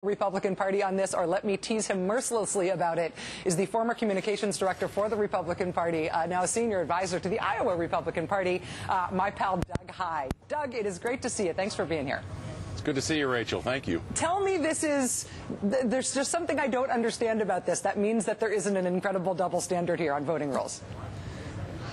Republican Party on this, or let me tease him mercilessly about it, is the former communications director for the Republican Party, now a senior advisor to the Iowa Republican Party, my pal Doug Heye. Doug, it is great to see you. Thanks for being here. It's good to see you, Rachel. Thank you. Tell me, there's just something I don't understand about this. That means that there isn't an incredible double standard here on voting rules.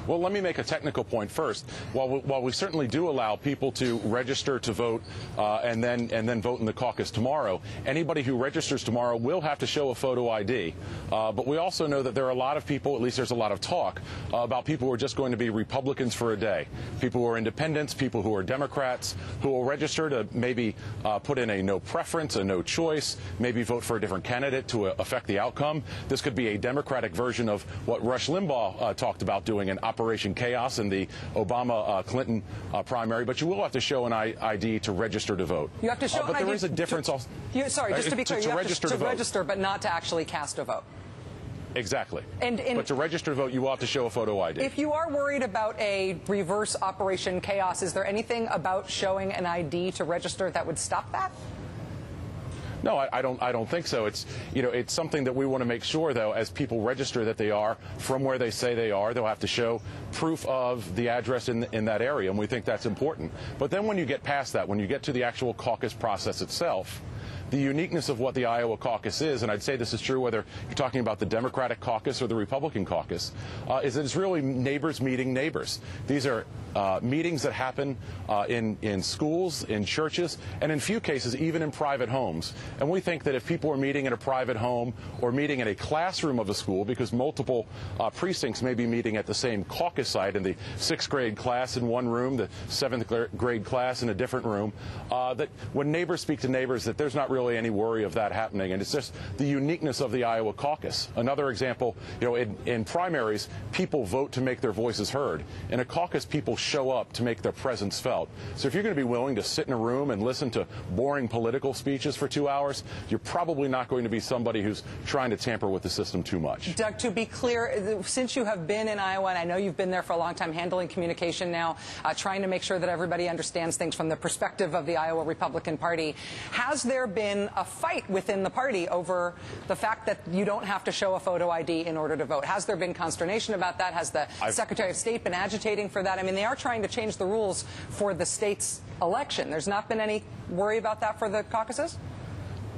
Well, let me make a technical point first. While we certainly do allow people to register to vote and then vote in the caucus tomorrow, anybody who registers tomorrow will have to show a photo ID. But we also know that there are a lot of people, at least there's a lot of talk, about people who are just going to be Republicans for a day. People who are independents, people who are Democrats, who will register to maybe put in a no preference, a no choice, maybe vote for a different candidate to affect the outcome. This could be a Democratic version of what Rush Limbaugh talked about doing in Operation Chaos in the Obama-Clinton primary, but you will have to show an ID to register to vote. You have to show an ID. But there is a difference also. Sorry, just to be clear, you have to vote. register, but not to actually cast a vote. Exactly. But to register to vote, you will have to show a photo ID. If you are worried about a reverse Operation Chaos, is there anything about showing an ID to register that would stop that? No, I don't think so. It's something that we want to make sure, though, as people register that they are from where they say they are, they'll have to show proof of the address in that area, and we think that's important. But then when you get past that, when you get to the actual caucus process itself, the uniqueness of what the Iowa caucus is, and I'd say this is true whether you're talking about the Democratic caucus or the Republican caucus, is that it's really neighbors meeting neighbors. These are meetings that happen in schools, in churches, and in few cases even in private homes. And we think that if people are meeting in a private home or meeting in a classroom of a school, because multiple precincts may be meeting at the same caucus site, in the 6th grade class in one room, the 7th grade class in a different room, that when neighbors speak to neighbors, that there's not really any worry of that happening. And it's just the uniqueness of the Iowa caucus. Another example, in primaries, people vote to make their voices heard. In a caucus, people show up to make their presence felt. So if you're going to be willing to sit in a room and listen to boring political speeches for 2 hours, you're probably not going to be somebody who's trying to tamper with the system too much. Doug, to be clear, since you have been in Iowa, and I know you've been there for a long time handling communication now, trying to make sure that everybody understands things from the perspective of the Iowa Republican Party, has there been a fight within the party over the fact that you don't have to show a photo ID in order to vote? Has there been consternation about that? Has the Secretary of State been agitating for that? I mean, they are trying to change the rules for the state's election. There's not been any worry about that for the caucuses?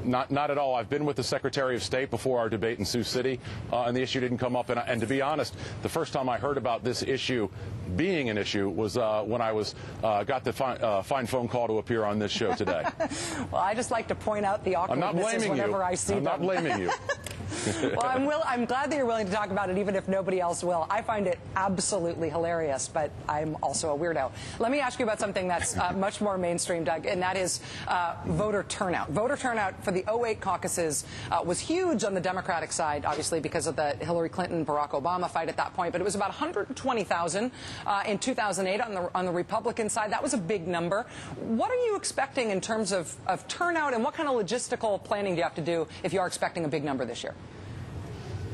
Not at all. I've been with the Secretary of State before our debate in Sioux City, and the issue didn't come up. And to be honest, the first time I heard about this issue being an issue was when I got the fine phone call to appear on this show today. Well, I just like to point out the awkwardnesses whenever I see them. I'm not blaming you. Well, I'm glad that you're willing to talk about it, even if nobody else will. I find it absolutely hilarious, but I'm also a weirdo. Let me ask you about something that's much more mainstream, Doug, and that is voter turnout. Voter turnout for the 2008 caucuses was huge on the Democratic side, obviously because of the Hillary Clinton-Barack Obama fight at that point, but it was about 120,000 in 2008 on the Republican side. That was a big number. What are you expecting in terms of turnout, and what kind of logistical planning do you have to do if you are expecting a big number this year?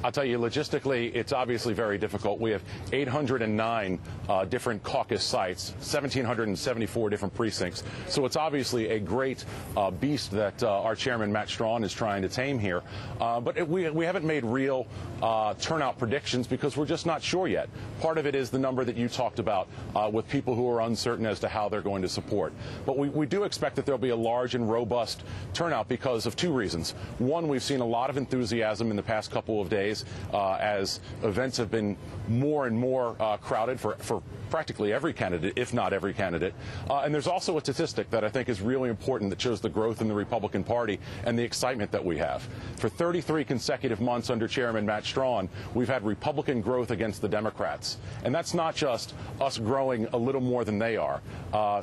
I'll tell you, logistically, it's obviously very difficult. We have 809 different caucus sites, 1,774 different precincts. So it's obviously a great beast that our chairman, Matt Strawn, is trying to tame here. But we haven't made real turnout predictions because we're just not sure yet. Part of it is the number that you talked about with people who are uncertain as to how they're going to support. But we do expect that there'll be a large and robust turnout because of two reasons. One, we've seen a lot of enthusiasm in the past couple of days as events have been more and more crowded for practically every candidate, if not every candidate. And there's also a statistic that I think is really important that shows the growth in the Republican Party and the excitement that we have. For 33 consecutive months under Chairman Matt Strawn, we've had Republican growth against the Democrats. And that's not just us growing a little more than they are.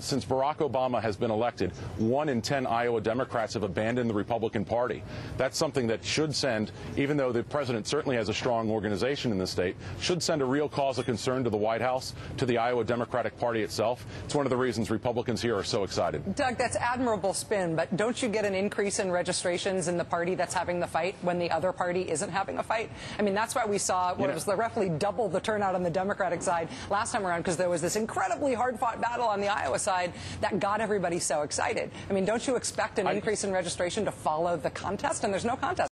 Since Barack Obama has been elected, 1 in 10 Iowa Democrats have abandoned the Republican Party. That's something that should send, even though the president certainly has a strong organization in the state, should send a real cause of concern to the White House, to the Iowa Democratic Party itself. It's one of the reasons Republicans here are so excited. Doug, that's admirable spin, but don't you get an increase in registrations in the party that's having the fight when the other party isn't having a fight? I mean, that's why we saw what was roughly double the turnout on the Democratic side last time around, because there was this incredibly hard-fought battle on the Iowa side that got everybody so excited. I mean, don't you expect an increase in registration to follow the contest? And there's no contest.